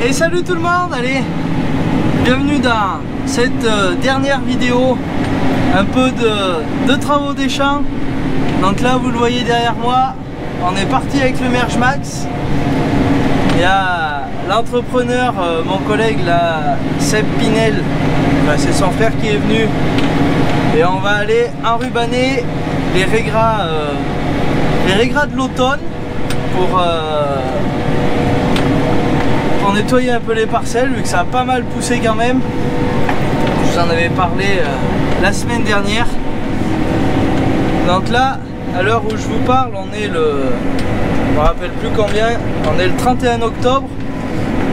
Et salut tout le monde, allez, bienvenue dans cette dernière vidéo, un peu de travaux des champs. Donc là vous le voyez derrière moi, on est parti avec le Merge Max. Il y a l'entrepreneur, mon collègue là, Seb Pinel, c'est son frère qui est venu. Et on va aller enrubanner les régras de l'automne pour nettoyer un peu les parcelles, vu que ça a pas mal poussé quand même. Je vous en avais parlé la semaine dernière. Donc là, à l'heure où je vous parle, on est je me rappelle plus combien, on est le 31 octobre.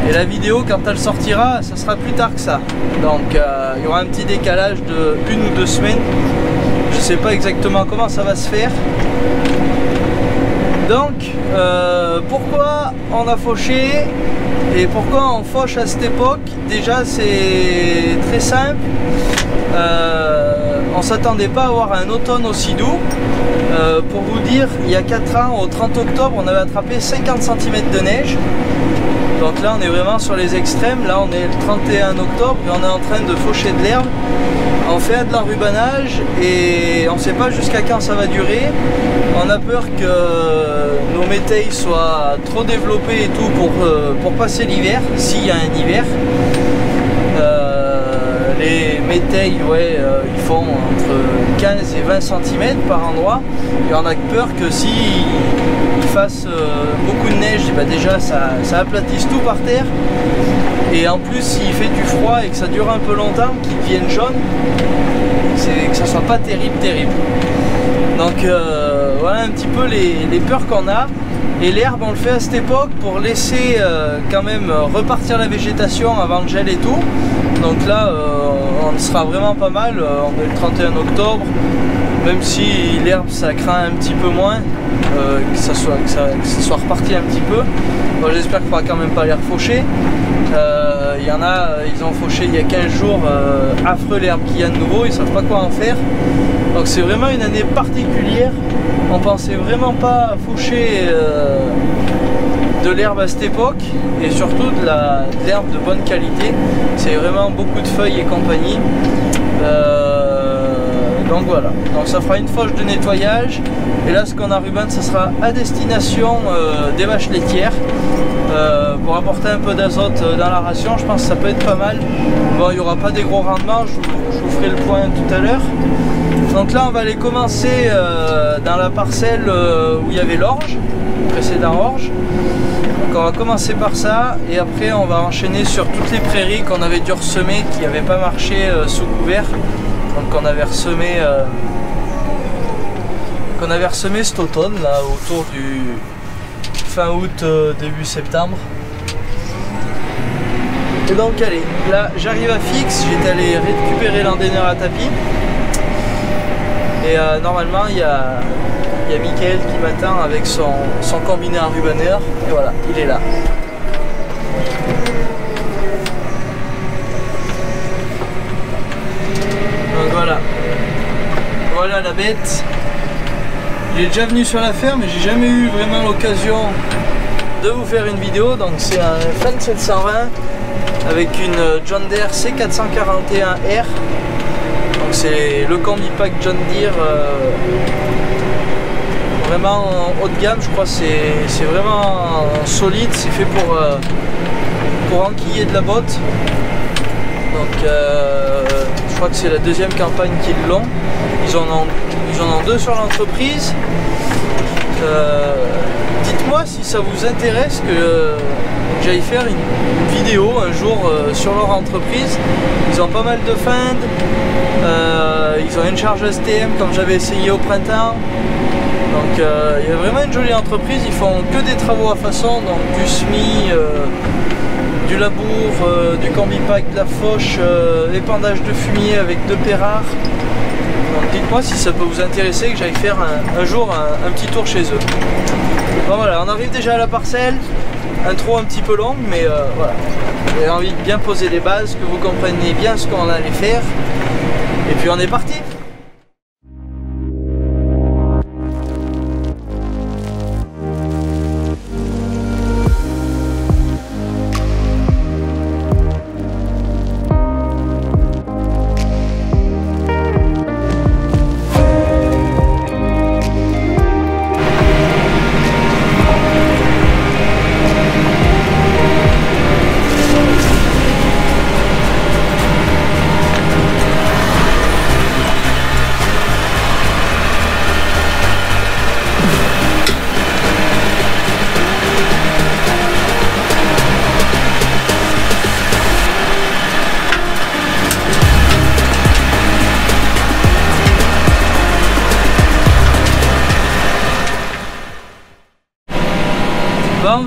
Et la vidéo, quand elle sortira, ça sera plus tard que ça. Donc il y aura un petit décalage de 1 ou 2 semaines. Je sais pas exactement comment ça va se faire. Donc pourquoi on a fauché et pourquoi on fauche à cette époque? Déjà c'est très simple. On s'attendait pas à avoir un automne aussi doux. Pour vous dire, il y a 4 ans, au 30 octobre, on avait attrapé 50 cm de neige. Donc là on est vraiment sur les extrêmes. Là on est le 31 octobre et on est en train de faucher de l'herbe. On fait de l'enrubanage et on ne sait pas jusqu'à quand ça va durer. On a peur que nos métayes soient trop développées et tout pour passer l'hiver, s'il y a un hiver. Les métayes, ouais, ils font entre 15 et 20 cm par endroit. Et on a peur que s'il fasse beaucoup de neige, bah déjà ça aplatisse tout par terre. Et en plus, s'il fait du froid et que ça dure un peu longtemps, qu'il devienne jaune, que ça soit pas terrible. Donc voilà un petit peu les peurs qu'on a. Et l'herbe, on le fait à cette époque pour laisser quand même repartir la végétation avant le gel et tout. Donc là, on sera vraiment pas mal. On est le 31 octobre. Même si l'herbe ça craint un petit peu moins, que ça soit reparti un petit peu. Bon, j'espère qu'il ne faudra quand même pas les refaucher. Il y en a, ils ont fauché il y a 15 jours, affreux l'herbe qu'il y a de nouveau, ils ne savent pas quoi en faire. Donc c'est vraiment une année particulière. On pensait vraiment pas faucher de l'herbe à cette époque, et surtout de l'herbe de bonne qualité. C'est vraiment beaucoup de feuilles et compagnie. Donc voilà, donc ça fera une fauche de nettoyage. Et là ce qu'on enrubane, ça sera à destination des vaches laitières, pour apporter un peu d'azote dans la ration. Je pense que ça peut être pas mal. Bon, il n'y aura pas des gros rendements, je vous ferai le point tout à l'heure. Donc là on va aller commencer dans la parcelle où il y avait l'orge, le précédent orge. Donc on va commencer par ça et après on va enchaîner sur toutes les prairies qu'on avait dû ressemer, qui n'avaient pas marché sous couvert. Donc on avait ressemé cet automne là, autour du fin août début septembre. Et donc allez, là j'arrive à Fixe, j'étais allé récupérer l'endaineur à tapis. Et normalement il y a Mickaël qui m'attend avec son combiné enrubaneur. Et voilà, il est là. Voilà la bête. Il est déjà venu sur la ferme, mais j'ai jamais eu vraiment l'occasion de vous faire une vidéo. Donc c'est un Fendt 720 avec une John Deere C441R. Donc c'est le combi pack John Deere, vraiment haut de gamme. Je crois que c'est vraiment solide. C'est fait pour enquiller de la botte. Donc je crois que c'est la deuxième campagne qu'ils l'ont. Ils en ont 2 sur l'entreprise. Dites-moi si ça vous intéresse que j'aille faire une vidéo un jour sur leur entreprise. Ils ont pas mal de feindes. Ils ont une charge STM comme j'avais essayé au printemps. Donc il y a vraiment une jolie entreprise. Ils font que des travaux à façon, donc du semis, du labour, du combi-pack, de la fauche, épandage de fumier avec 2 pérares. Donc dites-moi si ça peut vous intéresser que j'aille faire un jour un petit tour chez eux. Bon voilà, on arrive déjà à la parcelle. Intro un petit peu longue, mais voilà. J'ai envie de bien poser les bases, que vous compreniez bien ce qu'on allait faire. Et puis on est parti.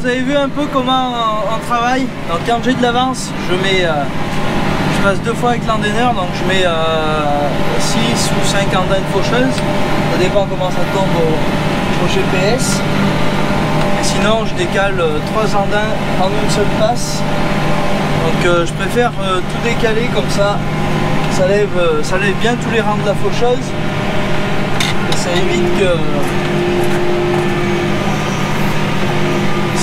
vous avez vu un peu comment on travaille. Donc quand j'ai de l'avance, je passe 2 fois avec l'endaineur, donc je mets 6 ou 5 andins de faucheuse. Ça dépend comment ça tombe au GPS. Et sinon je décale 3 andins en une seule passe. Donc je préfère tout décaler comme ça lève bien tous les rangs de la faucheuse. Et ça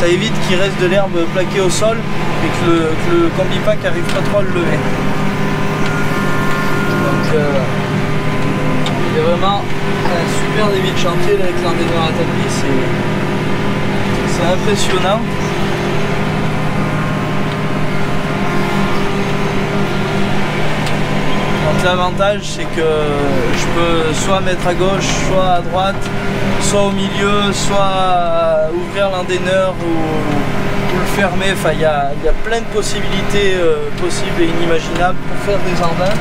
évite qu'il reste de l'herbe plaquée au sol et que le combi-pack n'arrive pas trop à le lever. Donc il y a vraiment un super débit de chantier là, avec l'endaineur à tapis, c'est impressionnant. Donc l'avantage c'est que je peux soit mettre à gauche, soit à droite, soit au milieu, soit ouvrir l'endaineur ou le fermer. Enfin il y a plein de possibilités possibles et inimaginables pour faire des andins.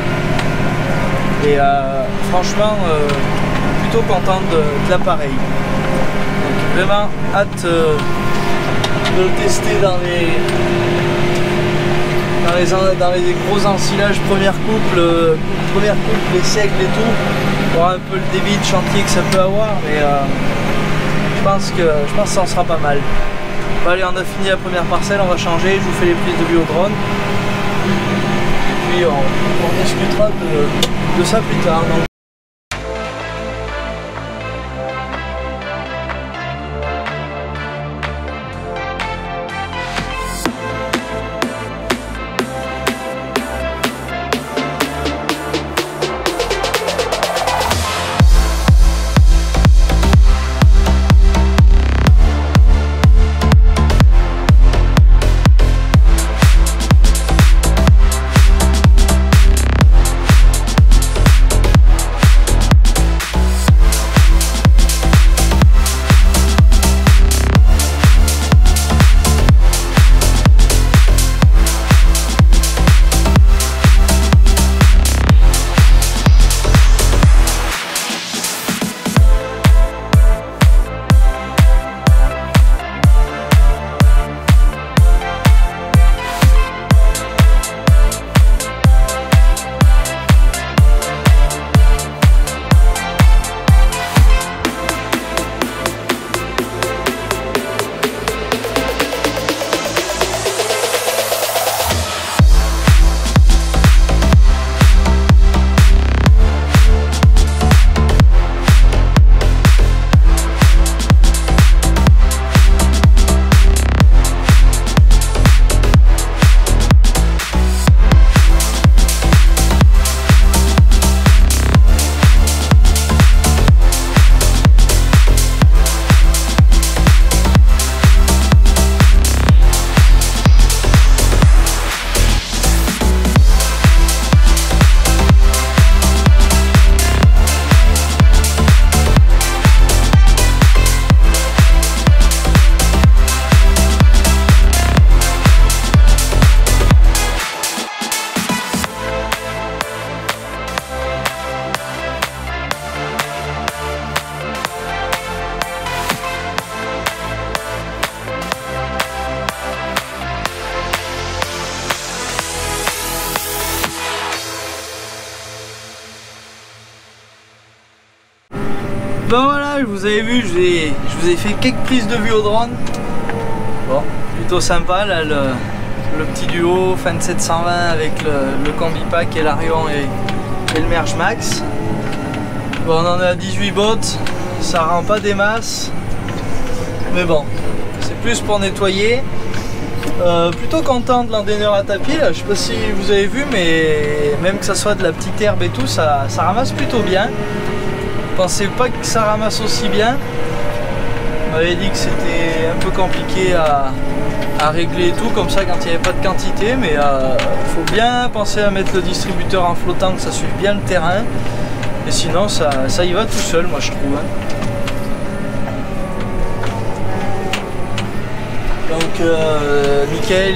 Et franchement plutôt content de l'appareil. Donc vraiment hâte de le tester dans les gros ensilages première couple, les seigles et tout, voir un peu le débit de chantier que ça peut avoir, mais je pense que ça en sera pas mal. Bon, allez, on a fini la première parcelle, on va changer, je vous fais les prises de vue au drone, et puis on discutera de ça plus tard. Donc, bon voilà, vous avez vu, je vous ai fait quelques prises de vue au drone. Bon, plutôt sympa là, le petit duo Fan 720 avec le combi pack et l'Arion et le Merge Max. Bon, on en est à 18 bottes, ça rend pas des masses, mais bon, c'est plus pour nettoyer. Plutôt content de l'endaineur à tapis là, je sais pas si vous avez vu, mais même que ça soit de la petite herbe et tout, ça ramasse plutôt bien. Je pensais pas que ça ramasse aussi bien. On m'avait dit que c'était un peu compliqué à régler et tout, comme ça quand il n'y avait pas de quantité, mais il faut bien penser à mettre le distributeur en flottant, que ça suive bien le terrain, et sinon ça y va tout seul, moi je trouve. Donc Mickaël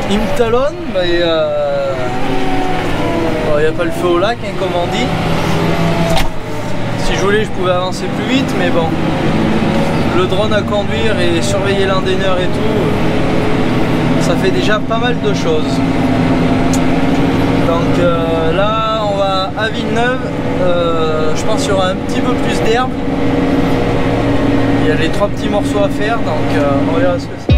il me talonne, bah, il n'y a pas le feu au lac hein, comme on dit. Si je voulais je pouvais avancer plus vite, mais bon, le drone à conduire et surveiller l'endaineur et tout, ça fait déjà pas mal de choses. Donc là on va à Villeneuve, je pense qu'il y aura un petit peu plus d'herbe. Il y a les 3 petits morceaux à faire, donc on verra ce que c'est.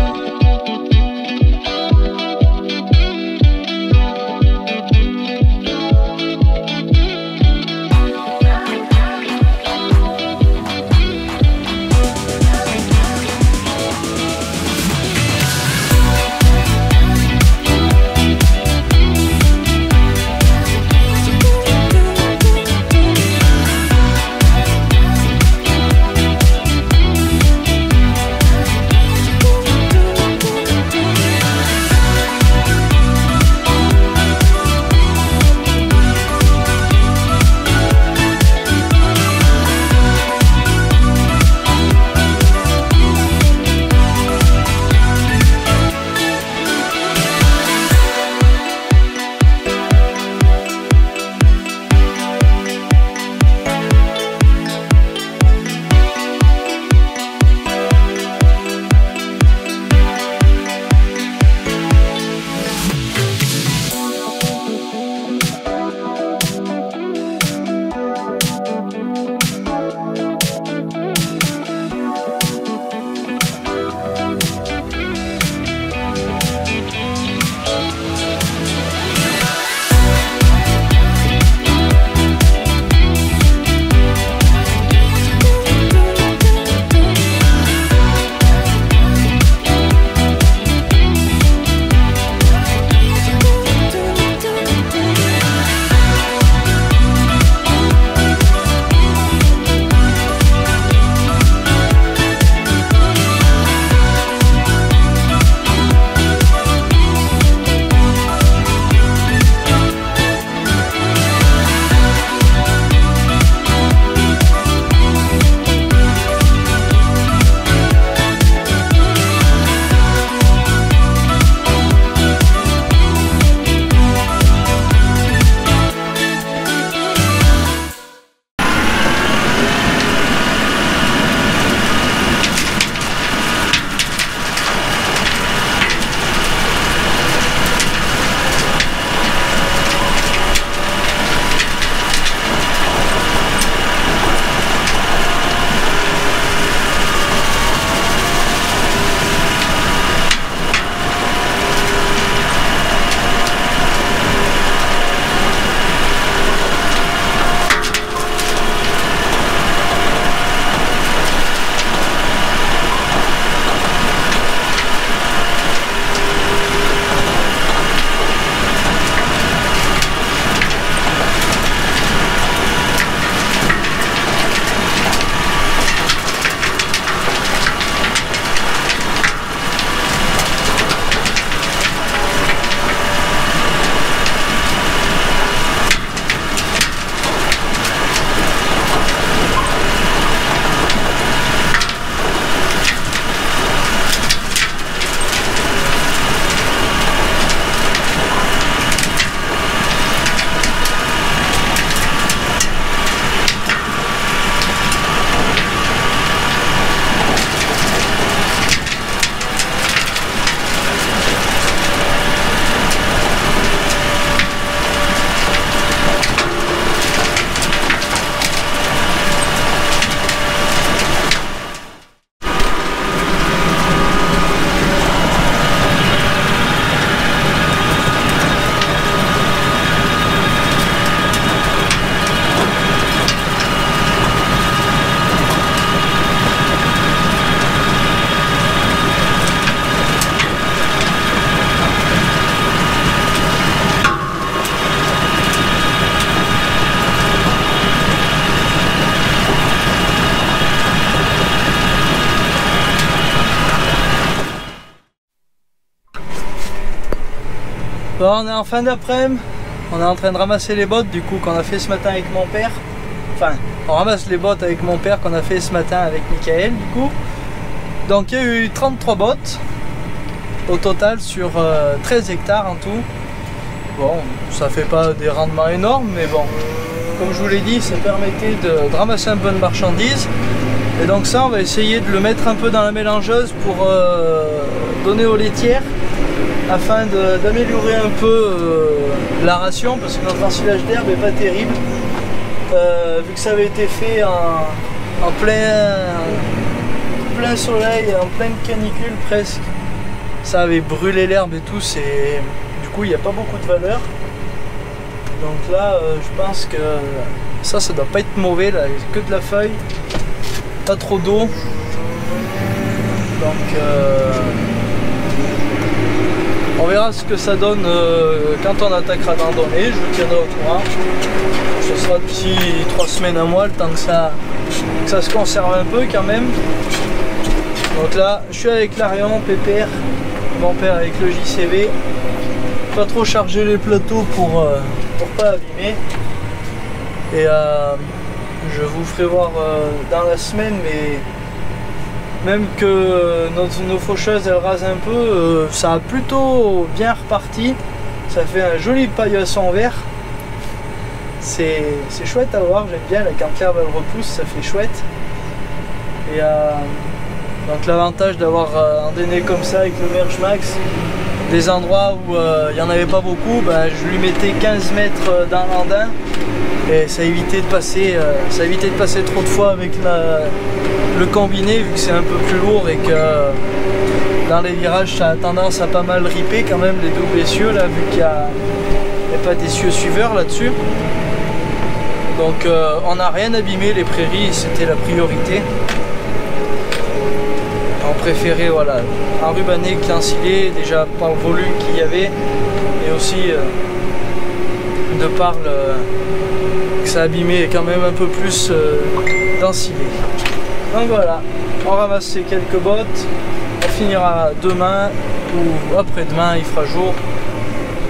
Bon, on est en fin d'après-midi, on est en train de ramasser les bottes du coup qu'on a fait ce matin avec mon père. Enfin, on ramasse les bottes avec mon père qu'on a fait ce matin avec Michael du coup. Donc il y a eu 33 bottes au total sur 13 hectares en tout. Bon, ça fait pas des rendements énormes, mais bon, comme je vous l'ai dit, ça permettait de ramasser un peu de marchandises Et donc ça, on va essayer de le mettre un peu dans la mélangeuse pour donner aux laitières, afin d'améliorer un peu la ration, parce que notre ensilage d'herbe n'est pas terrible, vu que ça avait été fait en plein soleil, en pleine canicule presque. Ça avait brûlé l'herbe et tout, du coup il n'y a pas beaucoup de valeur. Donc là je pense que ça doit pas être mauvais, là, que de la feuille, pas trop d'eau. Donc on verra ce que ça donne quand on attaquera d'en donner, je vous tiendrai au courant. Ce sera d'ici 3 semaines à mois, le temps que ça se conserve un peu quand même. Donc là, je suis avec l'Arion, Pépère, mon père avec le JCV. Pas trop charger les plateaux pour pas abîmer. Et je vous ferai voir dans la semaine, mais même que nos faucheuses elles rasent un peu, ça a plutôt bien reparti. Ça fait un joli paillasson vert. C'est chouette à voir, j'aime bien, là, quand l'herbe elle repousse, ça fait chouette. Et donc l'avantage d'avoir un déné comme ça avec le Merge Max, des endroits où il n'y en avait pas beaucoup, je lui mettais 15 mètres dans l'andin et ça évitait de passer trop de fois avec le combiné, vu que c'est un peu plus lourd et que dans les virages ça a tendance à pas mal ripper quand même, les doubles essieux là, vu qu'il n'y a pas d'essieux suiveurs là-dessus. Donc on n'a rien abîmé, les prairies c'était la priorité. On préférait voilà, enrubanner que l'ensiler, déjà par le volume qu'il y avait, et aussi de par que ça abîmait quand même un peu plus d'ensiler. Donc voilà, on ramasse ces quelques bottes, on finira demain ou après-demain, il fera jour.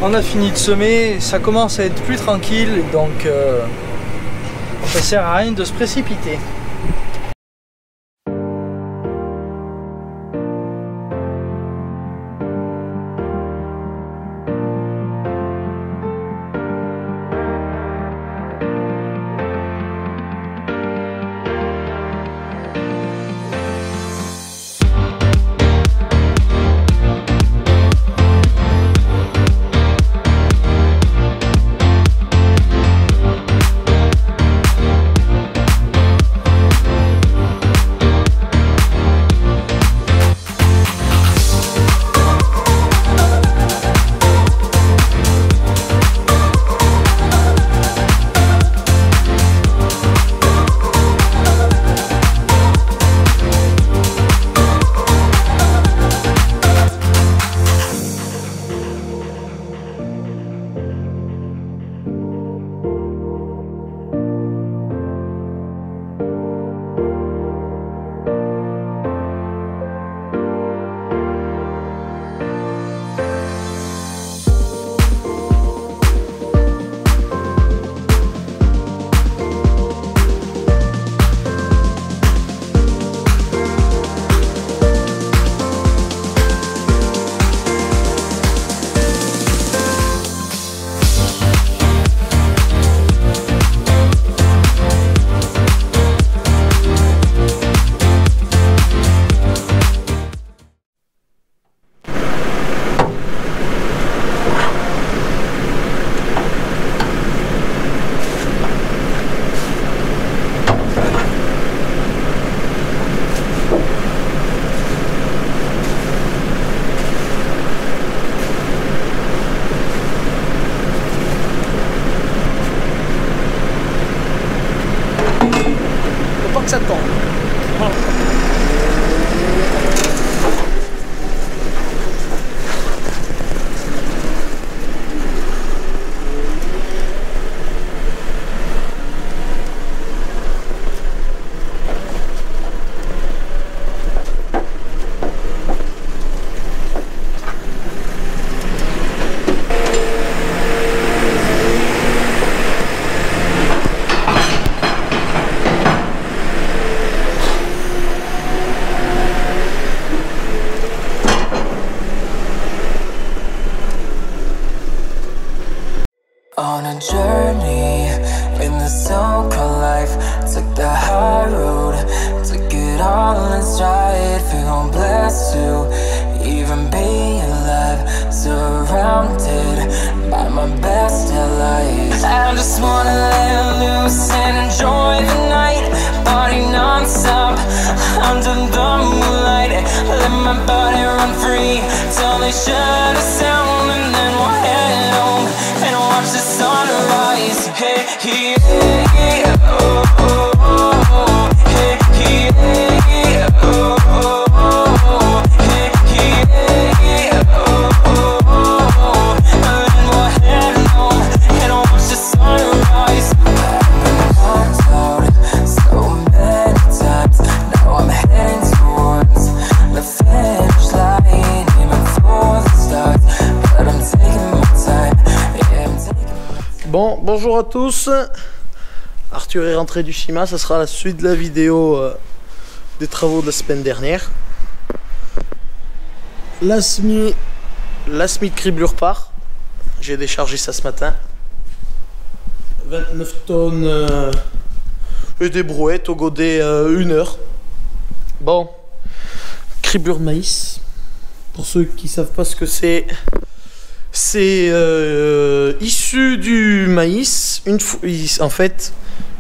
On a fini de semer, ça commence à être plus tranquille, donc ça sert à rien de se précipiter. Ça tombe. On a journey in the so-called life, took the high road, took it all inside, feeling blessed to even be alive, surrounded by my best allies. I just wanna let loose and enjoy the night, party non-stop under the moonlight. Let my body run free till they shut us down, and then we'll head home and watch the sunrise. Hey, yeah, oh, oh, oh. Hey, yeah, oh, oh, oh. Hey, yeah, oh, oh, oh. And then we'll head home and watch the sunrise. I've been knocked out so many times. Now I'm heading towards the finish line, aiming for the stars, but I'm taking my time. Yeah, I'm taking my time. Bon, bonjour à tous. Arthur est rentré du CIMA, ça sera la suite de la vidéo des travaux de la semaine dernière. L'ASMI de criblure part. J'ai déchargé ça ce matin. 29 tonnes et des brouettes au godet 1 heure. Bon, criblure de maïs. Pour ceux qui ne savent pas ce que c'est issu du maïs. En fait,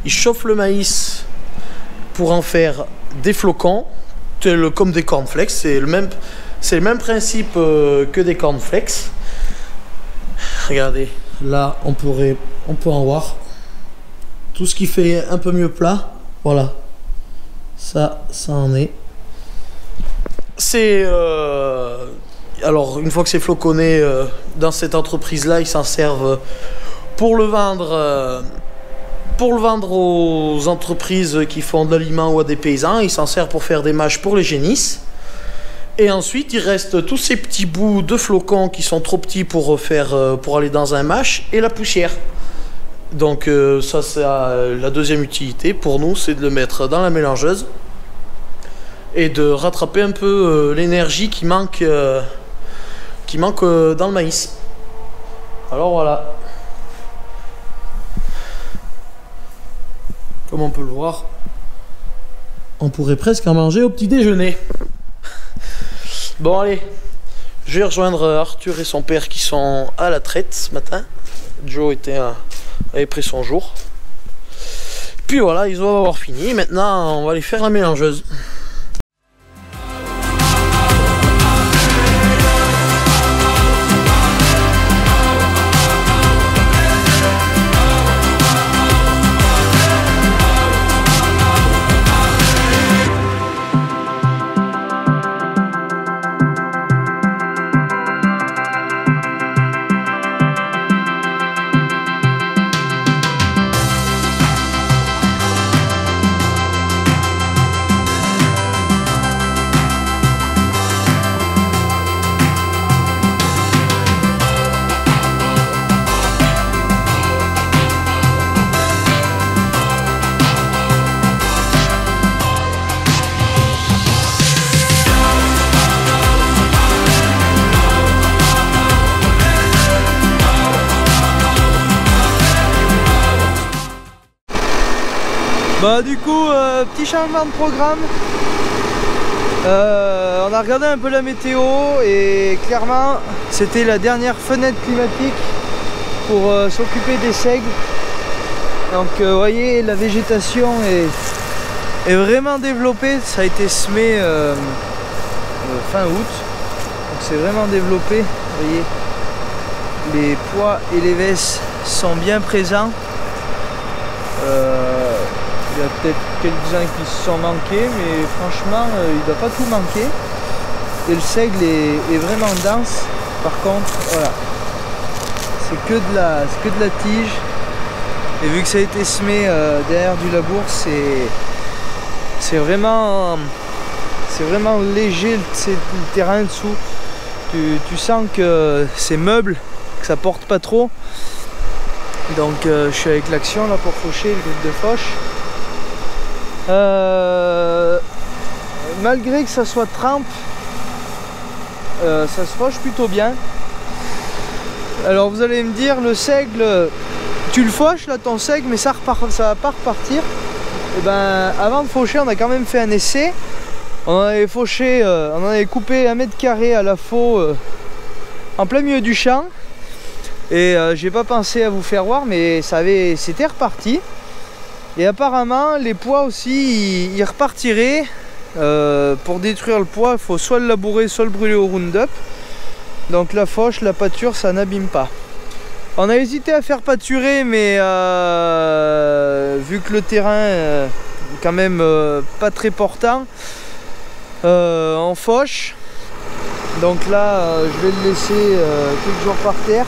ils chauffent le maïs pour en faire des flocons, comme des cornflakes. C'est le même principe que des cornflakes. Regardez, là on peut en voir. Tout ce qui fait un peu mieux plat, voilà. Ça en est. Alors une fois que c'est floconné, dans cette entreprise-là, ils s'en servent pour le vendre aux entreprises qui font de l'aliment ou à des paysans. Ils s'en servent pour faire des mâches pour les génisses. Et ensuite, il reste tous ces petits bouts de flocons qui sont trop petits pour aller dans un mâche, et la poussière. Donc ça, c'est la deuxième utilité pour nous, c'est de le mettre dans la mélangeuse et de rattraper un peu l'énergie qui manque dans le maïs. Alors voilà. Comme on peut le voir, on pourrait presque en manger au petit déjeuner. Bon allez, je vais rejoindre Arthur et son père qui sont à la traite ce matin. Joe avait pris son jour. Puis voilà, ils doivent avoir fini. Maintenant, on va aller faire la mélangeuse. Bah du coup, petit changement de programme. On a regardé un peu la météo et clairement c'était la dernière fenêtre climatique pour s'occuper des seigles. Donc vous voyez, la végétation est vraiment développée. Ça a été semé fin août, donc c'est vraiment développé. Vous voyez, les pois et les vesses sont bien présents. Il y a peut-être quelques-uns qui se sont manqués, mais franchement il ne doit pas tout manquer. Et le seigle est vraiment dense. Par contre, voilà, c'est que de la tige. Et vu que ça a été semé derrière du labour, c'est vraiment léger le terrain dessous. Tu sens que c'est meuble, que ça porte pas trop. Donc je suis avec l'action là pour faucher le groupe de fauche. Malgré que ça soit trempe, ça se fauche plutôt bien. Alors vous allez me dire, le seigle, tu le fauches là ton seigle, mais ça va pas repartir. et ben, avant de faucher, on a quand même fait un essai. On avait fauché, on avait coupé 1 mètre carré à la faux en plein milieu du champ. Et j'ai pas pensé à vous faire voir, mais c'était reparti. Et apparemment, les pois aussi, ils repartiraient. Pour détruire le pois, il faut soit le labourer, soit le brûler au Roundup. Donc la fauche, la pâture, ça n'abîme pas. On a hésité à faire pâturer, mais vu que le terrain est quand même pas très portant, on fauche. Donc là, je vais le laisser quelques jours par terre.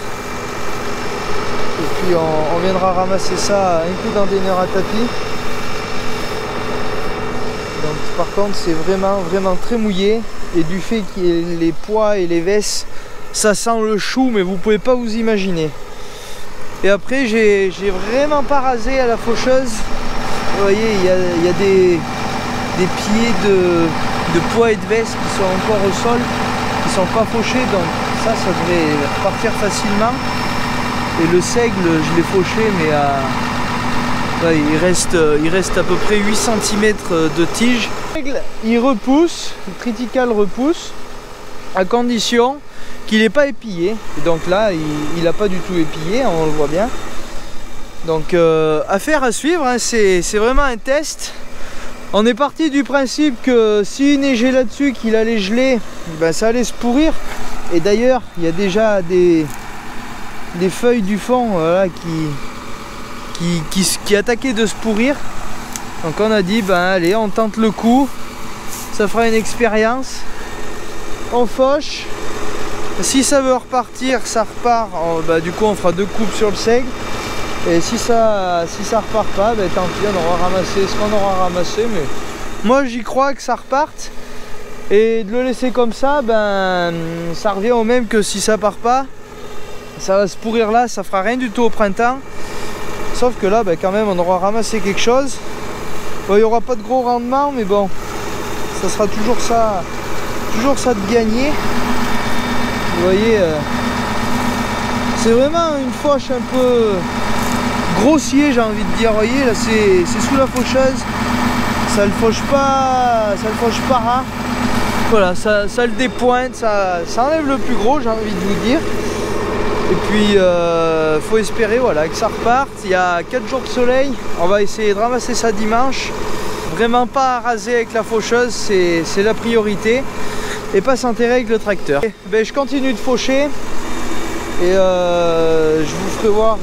Et puis on viendra ramasser ça un coup d'endéneur à tapis. Donc par contre, c'est vraiment très mouillé. Et du fait qu'il y ait les pois et les vesses, ça sent le chou, mais vous pouvez pas vous imaginer. Et après, j'ai vraiment pas rasé à la faucheuse. Vous voyez, il y a des pieds de pois et de vesses qui sont encore au sol, qui sont pas fauchés, donc ça devrait repartir facilement. Et le seigle, je l'ai fauché, mais ouais, il reste à peu près 8 cm de tige. Le seigle, il repousse, le triticale repousse, à condition qu'il n'est pas épillé. Et donc là, il n'a pas du tout épillé, on le voit bien. Donc affaire à suivre, hein, c'est vraiment un test. On est parti du principe que s'il neigeait là-dessus, qu'il allait geler, ben ça allait se pourrir. Et d'ailleurs, il y a déjà des feuilles du fond voilà, qui attaquaient de se pourrir. Donc on a dit, ben allez, on tente le coup. Ça fera une expérience. On fauche. Si ça veut repartir, ça repart. Bah, du coup, on fera 2 coupes sur le seigle. Et si ça repart pas, bah, tant pis, on aura ramassé ce qu'on aura ramassé. Mais moi, j'y crois que ça reparte. Et de le laisser comme ça, ben, ça revient au même que si ça part pas. Ça va se pourrir là, ça fera rien du tout au printemps. Sauf que là, ben, quand même, on aura ramassé quelque chose. Bon, il n'y aura pas de gros rendement, mais bon, ça sera toujours ça de gagner. Vous voyez, c'est vraiment une fauche un peu grossier, j'ai envie de dire. Vous voyez, là c'est sous la faucheuse, ça le fauche pas rare. Voilà, ça le dépointe, ça enlève le plus gros, j'ai envie de vous dire. Et puis faut espérer voilà, que ça reparte. Il y a 4 jours de soleil, on va essayer de ramasser ça dimanche. Vraiment pas raser avec la faucheuse, c'est la priorité. Et pas s'enterrer avec le tracteur. Ben, je continue de faucher et je vous ferai voir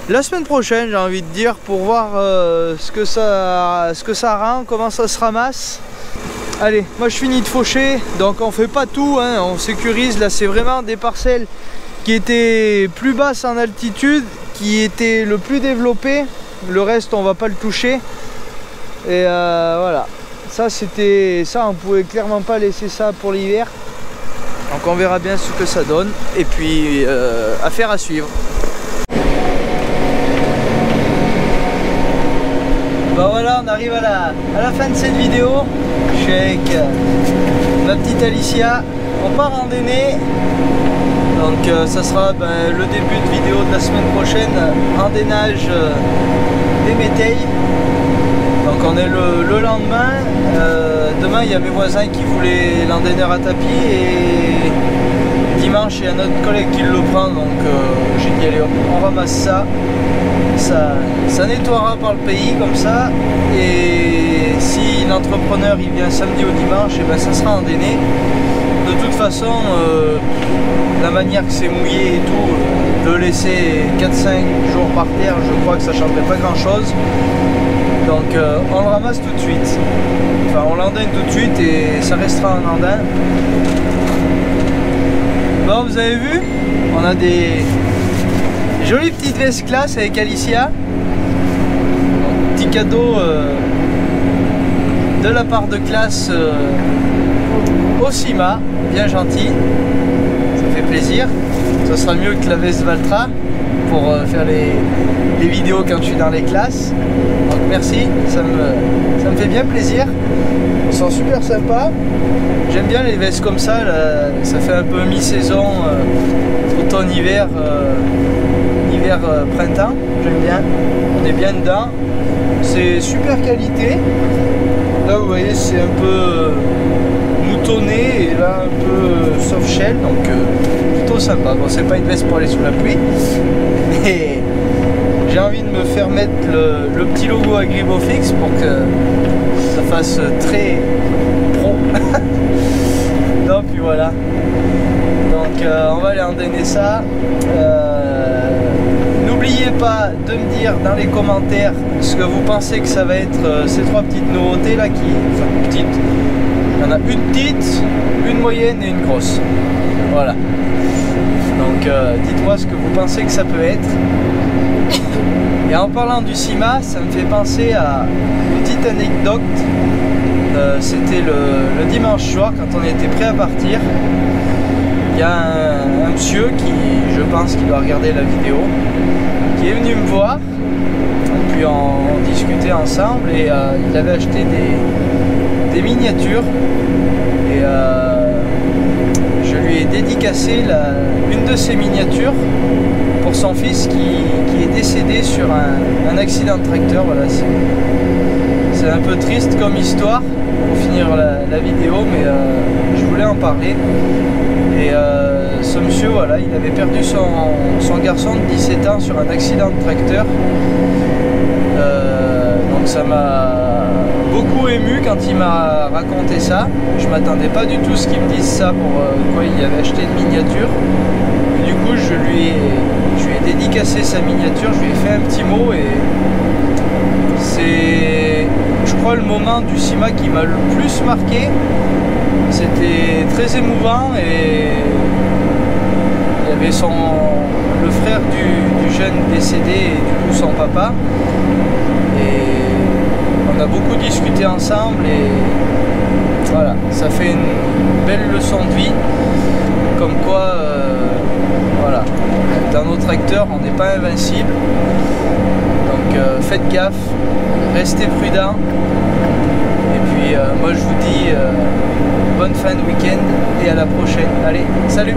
la semaine prochaine, j'ai envie de dire, pour voir ce que ça rend, comment ça se ramasse. Allez, moi je finis de faucher, donc on fait pas tout, hein, on sécurise. Là c'est vraiment des parcelles qui étaient plus basses en altitude, qui étaient le plus développées. Le reste on va pas le toucher. Et voilà. Ça on pouvait clairement pas laisser ça pour l'hiver. Donc on verra bien ce que ça donne. Et puis affaire à suivre. Bah voilà, on arrive à la fin de cette vidéo. Je suis avec ma petite Alicia. On part en Déné. Donc ça sera le début de vidéo de la semaine prochaine. Endénage des métailles. Donc on est le lendemain. Demain il y a mes voisins qui voulaient l'endéneur à tapis et dimanche il y a notre collègue qui le prend. Donc j'ai dit allez on ramasse ça. Ça nettoiera par le pays comme ça. Et si l'entrepreneur il vient samedi ou dimanche, et ben ça sera endéné. De toute façon la manière que c'est mouillé et tout, de laisser 4-5 jours par terre, je crois que ça ne changerait pas grand chose. Donc on le ramasse tout de suite. Enfin on l'endaine tout de suite et ça restera en andin. Bon, vous avez vu, on a des jolies petites vestes classe avec Alicia. Petit cadeau de la part de classe au CIMA, bien gentil. Ça fait plaisir. Ça sera mieux que la veste Valtra pour faire les vidéos quand je suis dans les classes. Donc merci, ça me fait bien plaisir. Ils sont super sympas. J'aime bien les vestes comme ça, là, ça fait un peu mi-saison, automne-hiver, l'hiver printemps, j'aime bien, on est bien dedans, c'est super qualité. Là vous voyez c'est un peu moutonné et là un peu soft shell, donc plutôt sympa. Bon, c'est pas une veste pour aller sous la pluie, mais j'ai envie de me faire mettre le petit logo Agribofix pour que ça fasse très pro. Non, puis voilà. Donc on va aller endainer ça. N'oubliez pas de me dire dans les commentaires ce que vous pensez que ça va être ces trois petites nouveautés là qui. Enfin petites. Il y en a une petite, une moyenne et une grosse. Voilà. Donc dites-moi ce que vous pensez que ça peut être. Et en parlant du CIMA, ça me fait penser à une petite anecdote. C'était le dimanche soir quand on était prêt à partir. Il y a un monsieur qui, je pense qu'il doit regarder la vidéo, qui est venu me voir. Et puis on discutait ensemble et il avait acheté des miniatures. Et je lui ai dédicacé une de ces miniatures pour son fils qui est décédé sur un accident de tracteur. Voilà, c'est un peu triste comme histoire pour finir la vidéo, mais je voulais en parler. Et ce monsieur, voilà, il avait perdu son garçon de 17 ans sur un accident de tracteur. Donc ça m'a beaucoup ému quand il m'a raconté ça. Je m'attendais pas du tout à ce qu'il me dise ça pour quoi il avait acheté une miniature. Et du coup je lui ai dédicacé sa miniature, je lui ai fait un petit mot et c'est, je crois, le moment du CIMA qui m'a le plus marqué. C'était très émouvant et il y avait le frère du jeune décédé et du coup son papa. Et on a beaucoup discuté ensemble et voilà, ça fait une belle leçon de vie. Comme quoi, voilà, dans nos tracteurs, on n'est pas invincible. Donc faites gaffe, restez prudents. Et puis moi je vous dis bonne fin de week-end et à la prochaine. Allez, salut!